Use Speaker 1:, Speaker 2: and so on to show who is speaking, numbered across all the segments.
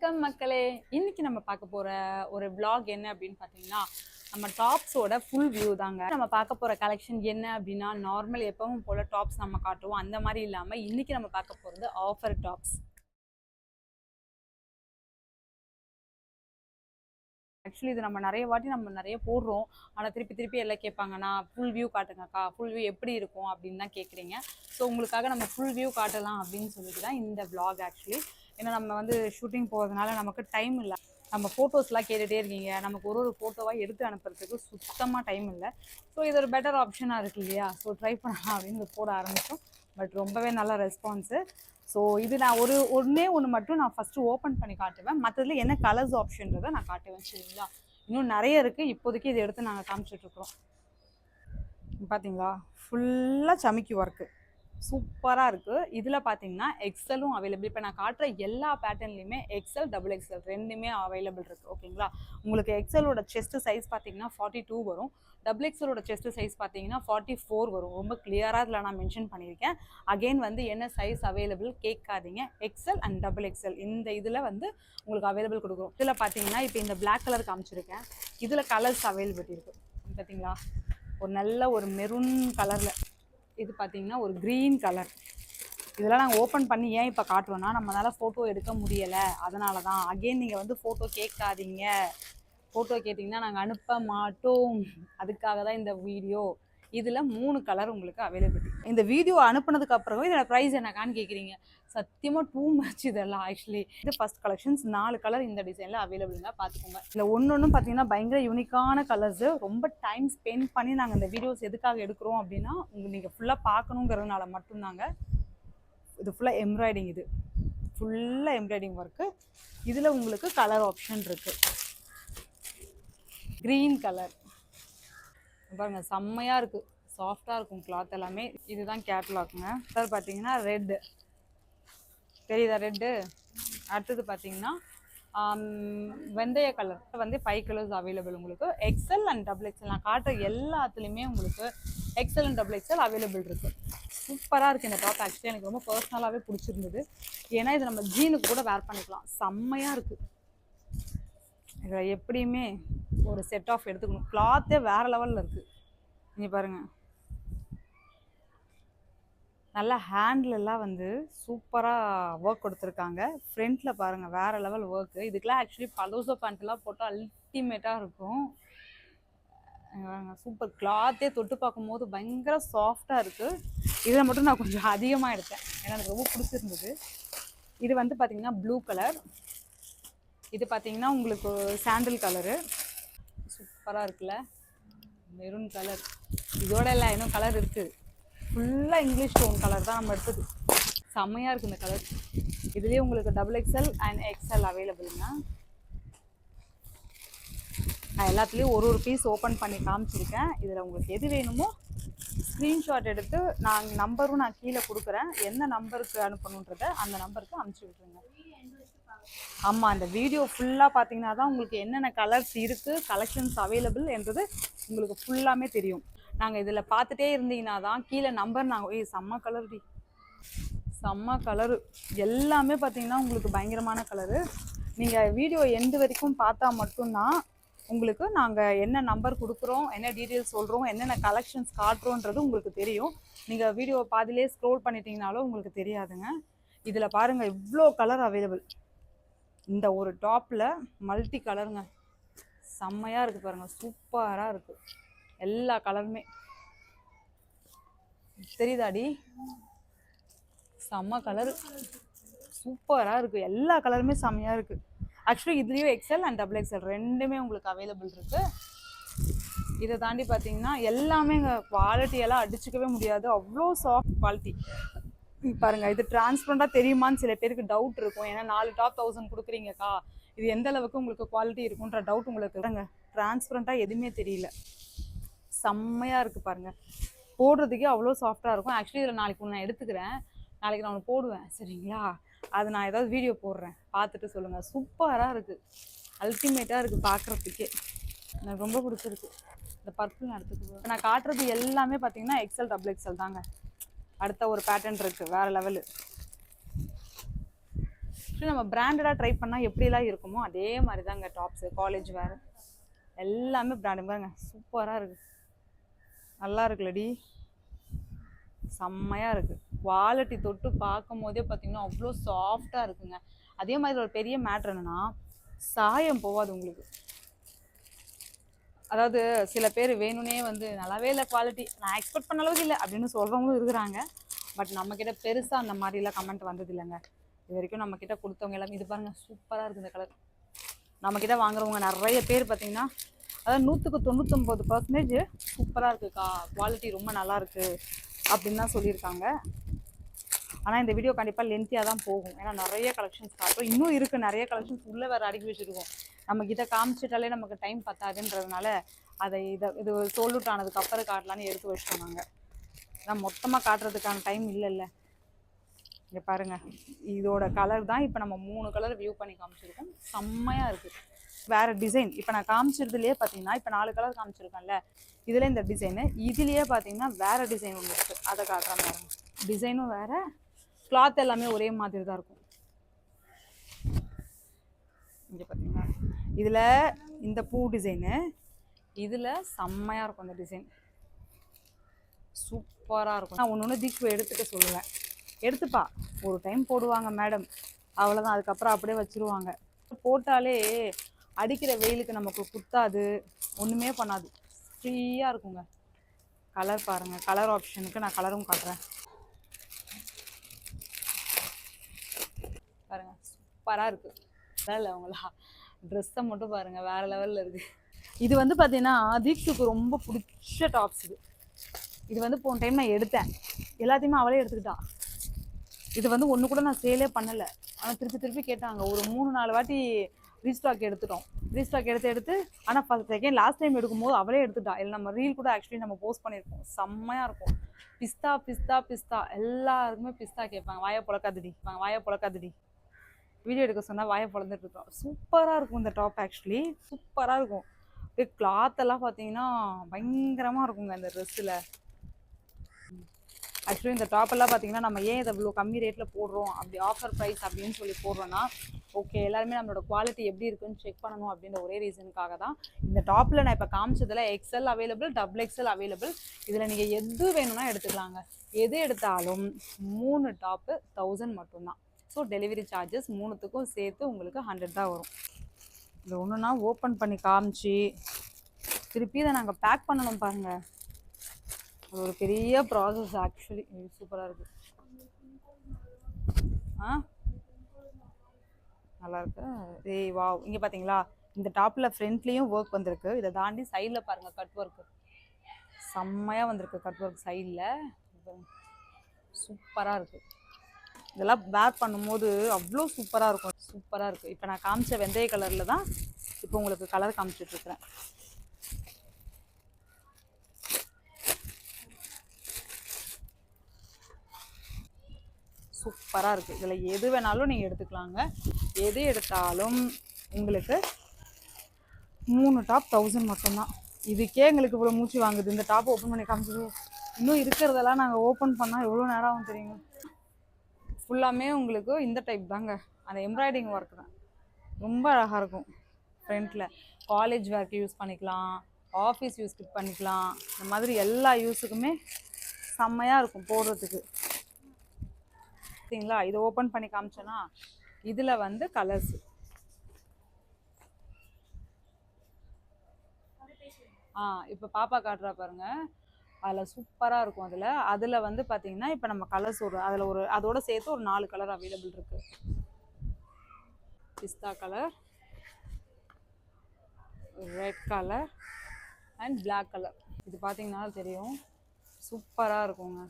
Speaker 1: வணக்கம் மக்களே. இன்னைக்கு நம்ம பார்க்க போற ஒரு vlog என்ன அப்படின்னு பார்த்தீங்கன்னா, நம்ம டாப்ஸோட ஃபுல் வியூ தாங்க. நம்ம பார்க்க போற கலெக்ஷன் என்ன அப்படின்னா, நார்மல் எப்பவும் போல டாப்ஸ் நம்ம காட்டுவோம் அந்த மாதிரி இல்லாம இன்னைக்கு நம்ம பார்க்க போறது ஆஃபர் டாப்ஸ். ஆக்சுவலி இது நம்ம நிறைய வாட்டி நிறைய போடுறோம். ஆனால் திருப்பி திருப்பி எல்லாம் கேட்பாங்க, நான் ஃபுல் வியூ காட்டுங்கக்கா, ஃபுல் வியூ எப்படி இருக்கும் அப்படின்னு தான் கேட்குறீங்க. ஸோ உங்களுக்காக நம்ம ஃபுல் வியூ காட்டலாம் அப்படின்னு சொல்லிட்டு தான் இந்த vlog ஆக்சுவலி. ஏன்னா நம்ம ஷூட்டிங் போகிறதுனால நமக்கு டைம் இல்லை. நம்ம ஃபோட்டோஸ்லாம் கேட்டுகிட்டே இருக்கீங்க, நமக்கு ஒரு ஃபோட்டோவாக எடுத்து அனுப்புறதுக்கு சுத்தமாக டைம் இல்லை. ஸோ இது ஒரு பெட்டர் ஆப்ஷனாக இருக்குது இல்லையா? ஸோ ட்ரை பண்ணலாம் அப்படின்னு போட ஆரம்பித்தோம். பட் ரொம்பவே நல்ல ரெஸ்பான்ஸு. ஸோ இது நான் ஒன்றே ஒன்று மட்டும் நான் ஃபஸ்ட்டு ஓப்பன் பண்ணி காட்டுவேன். மற்றதுல என்ன கலர்ஸ் ஆப்ஷன்றதை நான் காட்டுவேன். சரிங்களா? இன்னும் நிறைய இருக்குது. இப்போதைக்கு இதை எடுத்து நாங்கள் காமிச்சிட்ருக்குறோம். பார்த்தீங்களா, ஃபுல்லாக சமிக்கி ஒர்க்கு சூப்பராக இருக்குது. இதில் பார்த்தீங்கன்னா எக்ஸலும் அவைலபிள். இப்போ நான் காட்டுற எல்லா பேட்டர்ன்லையுமே எக்ஸல் டபுள் எக்ஸல் ரெண்டுமே அவைலபிள் இருக்குது. ஓகேங்களா? உங்களுக்கு எக்ஸலோட செஸ்ட் சைஸ் பார்த்தீங்கன்னா 42 வரும். டபுள் எக்ஸலோட செஸ்ட் சைஸ் பார்த்தீங்கன்னா 44 வரும். ரொம்ப கிளியராக இதில் நான் மென்ஷன் பண்ணியிருக்கேன். அகெயின் என்ன சைஸ் அவைலபிள் கேட்காதீங்க. எக்ஸல் அண்ட் டபுள் எக்ஸல் இந்த இதில் உங்களுக்கு அவைலபிள் கொடுக்குறோம். இதில் பார்த்தீங்கன்னா இப்போ இந்த பிளாக் கலர் காமிச்சிருக்கேன். இதில் கலர்ஸ் அவைலபிலிட்டி இருக்குது. பார்த்தீங்களா, ஒரு நல்ல ஒரு மெரூன் கலரில், இது பார்த்தீங்கன்னா ஒரு க்ரீன் கலர். இதெல்லாம் நாங்கள் ஓப்பன் பண்ணி ஏன் இப்போ காட்டுறோன்னா, நம்மளால் ஃபோட்டோ எடுக்க முடியலை, அதனால தான். அகெயின் நீங்கள் ஃபோட்டோ கேட்காதீங்க. ஃபோட்டோ கேட்டிங்கன்னா நாங்கள் அனுப்ப மாட்டோம். அதுக்காக தான் இந்த வீடியோ. இதில் 3 கலர் உங்களுக்கு அவைலபிலிட்டி. இந்த வீடியோ அனுப்புனதுக்கு அப்புறம் இதோட ப்ரைஸ் என்னக்கான்னு கேட்குறீங்க. சத்தியமாக டூ மச் இதெல்லாம். ஆக்சுவலி இது ஃபஸ்ட் கலெக்ஷன்ஸ் 4 கலர் இந்த டிசைனில் அவைலபிளுங்க. பார்த்துக்கோங்க. இல்லை ஒன்று பார்த்தீங்கன்னா பயங்கர யூனிக்கான கலர்ஸு. ரொம்ப டைம் ஸ்பெண்ட் பண்ணி நாங்கள் இந்த வீடியோஸ் எதுக்காக எடுக்கிறோம் அப்படின்னா, நீங்கள் ஃபுல்லாக பார்க்கணுங்கிறதுனால மட்டும்தாங்க. இது ஃபுல்லாக எம்ப்ராய்டிங். இது ஃபுல்லாக எம்ப்ராய்டிங் ஒர்க்கு. இதில் உங்களுக்கு கலர் ஆப்ஷன் இருக்குது. க்ரீன் கலர் பாருங்க, செம்மையாக இருக்குது. சாஃப்டாக இருக்கும் கிளாத் எல்லாமே. இதுதான் கேட்லாக்குங்க. கலர் பார்த்தீங்கன்னா ரெட்டு தெரியுதா, ரெட்டு. அடுத்தது பார்த்தீங்கன்னா வெந்தய கலர் 5 கலர்ஸ் அவைலபிள் உங்களுக்கு. எக்ஸல் அண்ட் டபுள் எக்ஸல் நான் காட்டுற எல்லாத்துலேயுமே உங்களுக்கு XL and double XL available இருக்குது. சூப்பராக இருக்குது இந்த டாப். ஆக்சுவலி எனக்கு ரொம்ப பர்சனலாகவே பிடிச்சிருந்தது. ஏன்னா இது நம்ம ஜீனுக்கு கூட வேர் பண்ணிக்கலாம். செம்மையாக இருக்குது. இதில் எப்படியுமே ஒரு செட் ஆஃப் எடுத்துக்கணும். கிளாத்தே வேறு லெவலில் இருக்குது. நீங்கள் பாருங்கள், நல்லா ஹேண்ட்லெல்லாம் சூப்பராக ஒர்க் கொடுத்துருக்காங்க. ஃப்ரண்ட்டில் பாருங்கள், வேறு லெவல் ஒர்க்கு. இதுக்கெலாம் ஆக்சுவலி பலோசோ பேண்ட்லாம் போட்டால் அல்டிமேட்டாக இருக்கும். சூப்பர். கிளாத்தே தொட்டு பார்க்கும்போது பயங்கர சாஃப்டாக இருக்குது. இதில் மட்டும் நான் கொஞ்சம் அதிகமாக எடுத்தேன், ஏன்னா எனக்கு ரொம்ப பிடிச்சிருந்தது. இது பார்த்திங்கன்னா ப்ளூ கலர். இது பார்த்தீங்கன்னா உங்களுக்கு சாண்டில் கலரு. சூப்பராக இருக்குல்ல. Maroon colour. இதோட இல்லை, இன்னும் கலர் இருக்குது. ஃபுல்லாக இங்கிலீஷ் டோன் கலர் தான் நம்ம எடுத்தது. செம்மையாக இருக்குது இந்த கலர். இதுலேயே உங்களுக்கு டபுள் எக்ஸல் அண்ட் எக்ஸல் அவைலபிளுங்க. நான் எல்லாத்துலேயும் ஒரு பீஸ் ஓப்பன் பண்ணி காமிச்சிருக்கேன். இதில் உங்களுக்கு எது வேணுமோ ஸ்க்ரீன்ஷாட் எடுத்து நான் நம்பரும் நான் கீழே கொடுக்குறேன். என்ன நம்பருக்கு அனுப்பணுன்றதை அந்த நம்பருக்கு அனுப்பிச்சி விட்ருங்க. ஆமாம், அந்த வீடியோ ஃபுல்லாக பார்த்தீங்கன்னா தான் உங்களுக்கு என்னென்ன கலர்ஸ் இருக்குது, கலெக்ஷன்ஸ் அவைலபிள் என்றது உங்களுக்கு ஃபுல்லாமே தெரியும். நாங்கள் இதில் பார்த்துட்டே இருந்தீங்கன்னா தான் கீழே நம்பர் நாங்கள் செம்ம கலர் செம்ம கலரு எல்லாமே பார்த்தீங்கன்னா உங்களுக்கு பயங்கரமான கலரு. நீங்கள் வீடியோ எண்டு வரைக்கும் பார்த்தா மட்டும்தான் உங்களுக்கு நாங்கள் என்ன நம்பர் கொடுக்குறோம், என்ன டீட்டெயில்ஸ் சொல்கிறோம், என்னென்ன கலெக்ஷன்ஸ் காட்டுறோன்றது உங்களுக்கு தெரியும். நீங்கள் வீடியோவை பாதிலே ஸ்க்ரோல் பண்ணிட்டீங்கனாலும் உங்களுக்கு தெரியாதுங்க. இதில் பாருங்கள், இவ்வளோ கலர் அவைலபிள். இந்த ஒரு டாப்பில் மல்டி கலருங்க. செம்மையாக இருக்குது பாருங்கள், சூப்பராக இருக்குது. எல்லா கலருமே தெரியுதாடி, செம்ம கலரு, சூப்பராக இருக்குது. எல்லா கலருமே செம்மையாக இருக்குது. ஆக்சுவலி இதுலேயும் எக்ஸல் அண்ட் டபுள் எக்ஸல் ரெண்டுமே உங்களுக்கு அவைலபிள் இருக்குது. இதை தாண்டி பார்த்தீங்கன்னா எல்லாமே குவாலிட்டியெல்லாம் அடிச்சுக்கவே முடியாது, அவ்வளோ சாஃப்ட் குவாலிட்டி. பாருங்க, இது டிரான்ஸ்பரண்டாக தெரியுமான்னு சில பேருக்கு டவுட் இருக்கும். ஏன்னா 4 டாப் 1000 கொடுக்குறீங்கக்கா, இது எந்த அளவுக்கு உங்களுக்கு குவாலிட்டி இருக்குன்ற டவுட் உங்களுக்கு இருக்குங்க. டிரான்ஸ்பரண்டாக எதுவுமே தெரியல, செம்மையாக இருக்குது பாருங்கள். போடுறதுக்கே அவ்வளோ சாஃப்டாக இருக்கும். ஆக்சுவலி இதில் நாளைக்கு நான் எடுத்துக்கிறேன், நாளைக்கு நான் ஒன்று போடுவேன். சரிங்களா? அது நான் ஏதாவது வீடியோ போடுறேன், பார்த்துட்டு சொல்லுங்கள். சூப்பராக இருக்குது, அல்டிமேட்டாக இருக்குது பார்க்குறதுக்கே. எனக்கு ரொம்ப பிடிச்சிருக்கு. இந்த பர்பிள் நான் எடுத்துக்குவேன். நான் காட்டுறது எல்லாமே பார்த்தீங்கன்னா எக்ஸல் டபுள் எக்ஸல் தாங்க. அடுத்த ஒரு பேட்டர்ன் இருக்குது வேறு லெவலு. ஆக்சுவலி நம்ம பிராண்டடாக ட்ரை பண்ணால் எப்படிலாம் இருக்குமோ அதே மாதிரி தாங்க டாப்ஸு, காலேஜ் வேறு எல்லாமே பிராண்டு பாருங்க. சூப்பராக இருக்குது, நல்லா இருக்குல்லடி, செம்மையாக இருக்குது. குவாலிட்டி தொட்டு பார்க்கும் போதே பார்த்தீங்கன்னா அவ்வளோ சாஃப்டாக இருக்குங்க. அதே மாதிரி ஒரு பெரிய மேட்ரு என்னென்னா சாயம் போகாது உங்களுக்கு. அதாவது சில பேர் வேணும்னே வந்து நல்லாவே இல்லை குவாலிட்டி, நான் எக்ஸ்பெக்ட் பண்ண அளவுக்கு இல்லை அப்படின்னு சொல்கிறவங்களும் இருக்கிறாங்க. பட் நம்மக்கிட்ட பெருசாக அந்த மாதிரிலாம் கமெண்ட் வந்தது இல்லைங்க இது வரைக்கும். நம்மக்கிட்ட கொடுத்தவங்க எல்லாமே இது பாருங்கள் சூப்பராக இருக்குது இந்த கலர். நம்மக்கிட்ட வாங்குறவங்க நிறைய பேர் பார்த்தீங்கன்னா அதாவது 100% சூப்பராக இருக்குக்கா, குவாலிட்டி ரொம்ப நல்லா இருக்குது அப்படின்னு தான் சொல்லியிருக்காங்க. ஆனால் இந்த வீடியோ கண்டிப்பாக லென்த்தியாக தான் போகும், ஏன்னா நிறைய கலெக்ஷன்ஸ் காட்டும். இன்னும் இருக்குது நிறைய கலெக்ஷன்ஸ் உள்ளே வேறு அடுக்கி வச்சுருக்கோம். நம்மக்கிட்ட காமிச்சிட்டாலே நமக்கு டைம் பத்தாதுன்றதுனால அதை இது சோல்ட் அவுட் ஆனதுக்கப்புறம் காட்டலான்னு எடுத்து வச்சிட்டோம் நாங்கள். ஏன்னா மொத்தமாக காட்டுறதுக்கான டைம் இல்லைல்ல. இங்கே பாருங்கள், இதோட கலர் தான் இப்போ நம்ம 3 கலர் வியூ பண்ணி காமிச்சிருக்கோம். செம்மையாக இருக்குது, வேறு டிசைன். இப்போ நான் காமிச்சிருதுலேயே பார்த்தீங்கன்னா இப்போ 4 கலர் காமிச்சிருக்கேன்ல, இதில் இந்த டிசைனு, இதுலேயே பார்த்தீங்கன்னா வேறு டிசைன் ஒன்று இருக்குது, அதை காட்டுற மாதிரி. டிசைனும் வேறு, கிளாத் எல்லாமே ஒரே மாதிரி தான் இருக்கும். இங்கே பார்த்தீங்கன்னா இதில் இந்த பூ டிசைனு, இதில் செம்மையாக இருக்கும் இந்த டிசைன், சூப்பராக இருக்கும். நான் ஒன்று தீக்கு எடுத்துக்க சொல்லுவேன், எடுத்துப்பா ஒரு டைம் போடுவாங்க மேடம், அவ்வளோதான், அதுக்கப்புறம் அப்படியே வச்சுருவாங்க. போட்டாலே அடிக்கிற வெயிலுக்கு நமக்கு குத்தாது, ஒன்றுமே பண்ணாது, ஃப்ரீயாக இருக்குங்க. கலர் பாருங்கள், கலர் ஆப்ஷனுக்கு நான் கலரும் காட்டுறேன் பாருங்கள், சூப்பராக இருக்குது. இல்லை அவங்களா ட்ரெஸ்ஸை மட்டும் பாருங்கள், வேறு லெவலில் இருக்குது. இது வந்து பார்த்தீங்கன்னா தீக்ஷுக்கு ரொம்ப பிடிச்ச டாப்ஸ் இது. இது வந்து போன டைம் நான் எடுத்தேன், எல்லாத்தையுமே அவளே எடுத்துக்கிட்டா. இது வந்து ஒன்று கூட நான் சேலே பண்ணலை, ஆனால் திருப்பி கேட்டாங்க. ஒரு 3-4 வாட்டி ரீஸ்டாக் எடுத்துட்டோம். ரீஸ்டாக் எடுத்து ஆனால் ஃபஸ்ட் செகண்ட் லாஸ்ட் டைம் எடுக்கும்போது அவளே எடுத்துட்டா. இல்லை நம்ம ரீல் கூட ஆக்சுவலி நம்ம போஸ்ட் பண்ணியிருக்கோம், செம்மையாக இருக்கும். பிஸ்தா பிஸ்தா பிஸ்தா எல்லாருக்குமே பிஸ்தா கேட்பாங்க. வாயை புழக்காதடி வீடியோ எடுக்க சொன்னால் வாயை பொழந்துட்டு இருக்கோம். சூப்பராக இருக்கும் இந்த டாப், ஆக்சுவலி சூப்பராக இருக்கும். அப்படியே கிளாத்தெல்லாம் பார்த்தீங்கன்னா பயங்கரமாக இருக்குங்க இந்த ட்ரெஸ்ஸில். ஆக்சுவலி இந்த டாப்பெல்லாம் பார்த்தீங்கன்னா நம்ம ஏன் இதை இவ்வளோ கம்மி ரேட்டில் போடுறோம், அப்படி ஆஃபர் ப்ரைஸ் அப்படின்னு சொல்லி போடுறோன்னா, ஓகே எல்லாருமே நம்மளோட குவாலிட்டி எப்படி இருக்குன்னு செக் பண்ணணும் அப்படின்ற ஒரே ரீசனுக்காக தான். இந்த டாப்பில் நான் இப்போ காமிச்சதில் XL அவைலபிள், XXL அவைலபிள். இதில் நீங்கள் எது வேணும்னா எடுத்துக்கலாங்க. எது எடுத்தாலும் 3 டாப்பு 1000 மட்டும்தான். ஸோ டெலிவரி சார்ஜஸ் 3த்துக்கும் சேர்த்து உங்களுக்கு 100 தான் வரும். இது ஒன்றுனா ஓப்பன் பண்ணி காமிச்சு திருப்பி இதை நாங்கள் பேக் பண்ணணும் பாருங்கள், அது ஒரு பெரிய ப்ராசஸ் ஆக்சுவலி. சூப்பராக இருக்குது, நல்லா இருக்கு. ஏய் வா, இங்கே பார்த்தீங்களா இந்த டாப்பில் ஃப்ரண்ட்லேயும் ஒர்க் வந்திருக்கு, இதை தாண்டி சைடில் பாருங்கள் கட் ஒர்க்கு செம்மையாக வந்திருக்கு. கட் ஒர்க் சைடில் சூப்பராக இருக்குது. இதெல்லாம் வேர் பண்ணும்போது அவ்வளோ சூப்பராக இருக்கும், சூப்பராக இருக்குது. இப்போ நான் காமிச்ச வெந்தய கலரில் தான் இப்போ உங்களுக்கு கலர் காமிச்சிட்ருக்குறேன். சூப்பராக இருக்குது. இதில் எது வேணாலும் நீங்கள் எடுத்துக்கலாங்க. எது எடுத்தாலும் உங்களுக்கு 3 டாப் 1000 மட்டும்தான். இதுக்கே எங்களுக்கு இவ்வளோ மூச்சு வாங்குது. இந்த டாப் ஓப்பன் பண்ணி காமிச்சது, இன்னும் இருக்கிறதெல்லாம் நாங்கள் ஓப்பன் பண்ணால் எவ்வளோ நேரம் ஆகும் தெரியுங்க. ஃபுல்லாமே உங்களுக்கு இந்த டைப் தாங்க, அந்த எம்ப்ராய்டிங் ஒர்க் தான், ரொம்ப அழகாக இருக்கும். ஃப்ரண்ட்டில் காலேஜ் வேர்க்கு யூஸ் பண்ணிக்கலாம், ஆஃபீஸ் யூஸ்க்கு பண்ணிக்கலாம், இந்த மாதிரி எல்லா யூஸுக்குமே செம்மையாக இருக்கும் போடுறதுக்கு. சரிங்களா, இதை ஓப்பன் பண்ணி காமிச்சோன்னா இதில் வந்து கலர்ஸ் இப்போ பாப்பா காட்டுறா பாருங்க, அதில் சூப்பராக இருக்கும். அதில் வந்து பார்த்தீங்கன்னா இப்போ நம்ம கலர்ஸ் அதோட சேர்த்து ஒரு 4 கலர் அவைலபிள் இருக்குது. பிஸ்தா colour, red colour and black colour. இது பார்த்தீங்கன்னா தெரியும், சூப்பராக இருக்குங்க.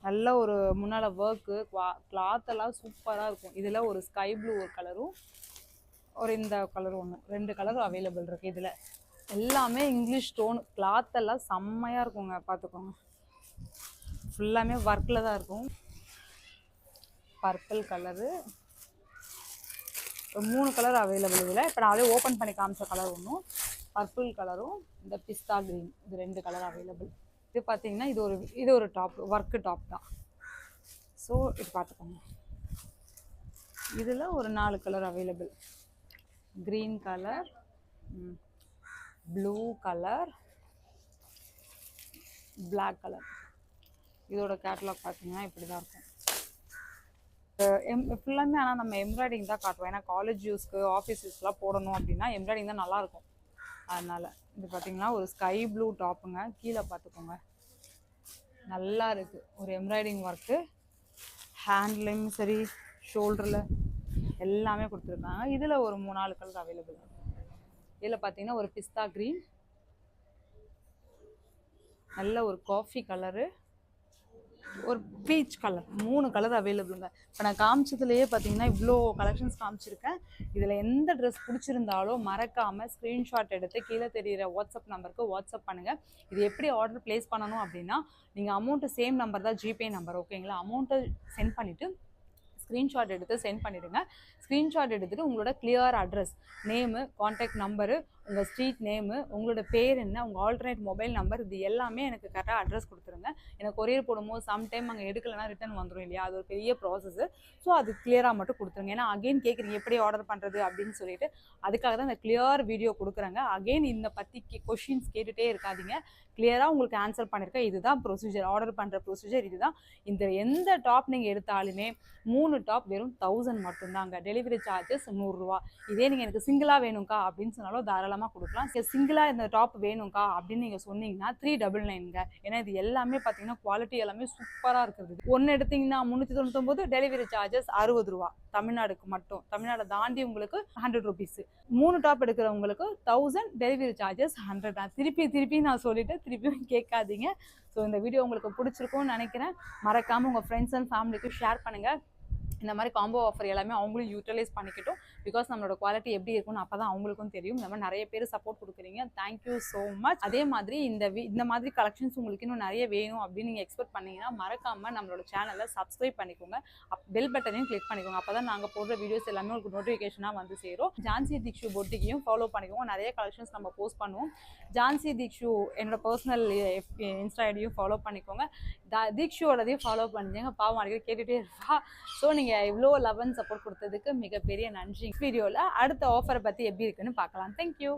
Speaker 1: நல்ல ஒரு முன்னால் ஒர்க்கு, கிளாத்தெல்லாம் சூப்பராக இருக்கும். இதில் ஒரு ஸ்கை ப்ளூ ஒரு கலரும், ஒரு இந்த கலரும் ஒன்று, 2 கலரும் அவைலபிள் இருக்குது. இதில் எல்லாமே இங்கிலீஷ் டோன், கிளாத்தெல்லாம் செம்மையாக இருக்குங்க. பார்த்துக்கோங்க, ஃபுல்லாமே ஒர்க்கில் தான் இருக்கும். பர்பிள் கலரு, 3 கலர் அவைலபிள் இதில். இப்போ நான் அதே ஓப்பன் பண்ணி காமிச்ச கலர் ஒன்றும், பர்பிள் கலரும் இந்த பிஸ்தா க்ரீன், இது 2 கலர் அவைலபிள். இது பார்த்தீங்கன்னா இது ஒரு டாப், ஒர்க்கு டாப் தான். ஸோ இது பார்த்துக்கோங்க, இதில் ஒரு 4 colour available. Green colour, blue colour, black colour. இதோட கேட்லாக் பார்த்தீங்கன்னா இப்படி தான் இருக்கும். ஃபுல்லாமே ஆனால் நம்ம எம்ப்ராய்டிங் தான் காட்டுவோம். ஏன்னா காலேஜ் யூஸ்க்கு ஆஃபீஸ் யூஸ்லாம் போடணும் அப்படின்னா எம்ப்ராய்டிங் தான் நல்லாயிருக்கும். அதனால் இது பார்த்தீங்கன்னா ஒரு ஸ்கை ப்ளூ டாப்புங்க. கீழே பார்த்துக்கோங்க, நல்லா இருக்குது. ஒரு எம்ப்ராய்டிங் ஒர்க்கு ஹேண்ட்லேயும் சரி ஷோல்டரில் எல்லாமே கொடுத்துருக்காங்க. இதில் ஒரு 3-4 கலர் அவைலபிள். இதில் பார்த்தீங்கன்னா ஒரு பிஸ்தா க்ரீன், நல்ல ஒரு காஃபி கலரு, ஒரு பீச் கலர். 3 கலர் அவைலபிளுங்க. இப்போ நான் காமிச்சதுலேயே பார்த்தீங்கன்னா இவ்வளோ கலெக்ஷன்ஸ் காமிச்சிருக்கேன். இதில் எந்த ட்ரெஸ் பிடிச்சிருந்தாலும் மறக்காமல் ஸ்க்ரீன்ஷாட் எடுத்து கீழே தெரிகிற வாட்ஸ்அப் நம்பருக்கு வாட்ஸ்அப் பண்ணுங்கள். இது எப்படி ஆர்டர் ப்ளேஸ் பண்ணணும் அப்படின்னா, நீங்கள் அமௌண்ட்டு சேம் நம்பர் தான் ஜிபே நம்பர், ஓகேங்களா? அமௌண்ட்டை சென்ட் பண்ணிவிட்டு ஸ்க்ரீன்ஷாட் எடுத்து சென்ட் பண்ணிவிடுங்க. ஸ்க்ரீன்ஷாட் எடுத்துகிட்டு உங்களோட clear address, name, contact number, உங்கள் ஸ்ட்ரீட் நேமு, உங்களோட பேர் என்ன, உங்கள் ஆல்டர்னேட் மொபைல் நம்பர், இது எல்லாமே எனக்கு கரெக்டாக அட்ரஸ் கொடுத்துருங்க. எனக்கு கொரியர் போடும்போது சம்டைம் அங்கே எடுக்கலைன்னா ரிட்டன் வந்துடும் இல்லையா? அது ஒரு பெரிய ப்ராசஸ்ஸு. ஸோ அது கிளியராக மட்டும் கொடுத்துருங்க. ஏன்னா அகெயின் கேட்குறீங்க எப்படி ஆர்டர் பண்ணுறது அப்படின்னு சொல்லிட்டு, அதுக்காக தான் இந்த கிளியர் வீடியோ கொடுக்குறேங்க. அகெயின் இந்த பற்றி கொஷின்ஸ் கேட்டுகிட்டே இருக்காதிங்க. கிளியராக உங்களுக்கு ஆன்சர் பண்ணியிருக்கேன். இதுதான் ப்ரொசீஜர், ஆர்டர் பண்ணுற ப்ரொசீஜர் இதுதான். இந்த எந்த டாப் நீங்கள் எடுத்தாலுமே 3 டாப் வெறும் 1000 மட்டும்தாங்க. டெலிவரி சார்ஜஸ் 100 ரூபா. இதே நீங்கள் எனக்கு சிங்கிளாக வேணும்க்கா அப்படின்னு சொன்னாலும் தாராளமாக கொடுக்கலாம். சிங்கிளாக இந்த டாப் வேணும்க்கா அப்படின்னு நீங்கள் சொன்னீங்கன்னா 399ங்க. ஏன்னா இது எல்லாமே பார்த்தீங்கன்னா குவாலிட்டி எல்லாமே சூப்பராக இருக்குது. ஒன்று எடுத்தீங்கன்னா 399, டெலிவரி சார்ஜஸ் 60 ரூபா தமிழ்நாடுக்கு மட்டும். தமிழ்நாடு தாண்டி உங்களுக்கு 100 ருபீஸ். 3 டாப் எடுக்கிறவங்களுக்கு 1000, டெலிவரி சார்ஜஸ் 100 தான். திருப்பி நான் சொல்லிட்டு திருப்பியும் கேட்காதீங்க. ஸோ இந்த வீடியோ உங்களுக்கு பிடிச்சிருக்கும்னு நினைக்கிறேன். மறக்காமல் உங்கள் ஃப்ரெண்ட்ஸ் அண்ட் ஃபேமிலிக்கு ஷேர் பண்ணுங்கள். இந்த மாதிரி காம்போ ஆஃபர் எல்லாமே அவங்களும் யூட்டிலைஸ் பண்ணிக்கிட்டோம். பிகாஸ் நம்மளோட குவாலிட்டி எப்படி இருக்கும்னு அப்போ தான் அவங்களுக்கும் தெரியும். இந்த மாதிரி நிறைய பேர் சப்போர்ட் கொடுக்குறீங்க, தேங்க்யூ ஸோ மச். அதே மாதிரி இந்த மாதிரி கலெக்ஷன்ஸ் உங்களுக்கு இன்னும் நிறைய வேணும் அப்படின்னு நீங்கள் எக்ஸ்பெக்ட் பண்ணீங்கன்னா மறக்காமல் நம்மளோட சேனலை சப்ஸ்கிரைப் பண்ணிக்கோங்க. பெல் பட்டனையும் கிளிக் பண்ணிக்கோங்க. அப்போ தான் நாங்கள் போடுற வீடியோஸ் எல்லாமே உங்களுக்கு நோட்டிஃபிகேஷனாக வந்து சேரும். ஜான்சி தீக்ஷு பொட்டிக்கையும் ஃபாலோ பண்ணிக்கோங்க. நிறைய கலெக்ஷன்ஸ் நம்ம போஸ்ட் பண்ணுவோம். ஜான்சி தீக்ஷு என்னோட பர்சனல் இன்ஸ்டா ஐடியும் ஃபாலோ பண்ணிக்கோங்க. தீக்ஷுவோடதையும் ஃபாலோ பண்ணிங்க. பாவம் அடிக்கடி கேட்டுகிட்டே இருப்பா. ஸோ நீங்கள் இவ்வளோ லவ் அண்ட் சப்போர்ட் கொடுத்ததுக்கு மிகப்பெரிய நன்றி. வீடியோவில் அடுத்த ஆஃபரை பற்றி எப்படி இருக்குன்னு பார்க்கலாம். தேங்க்யூ.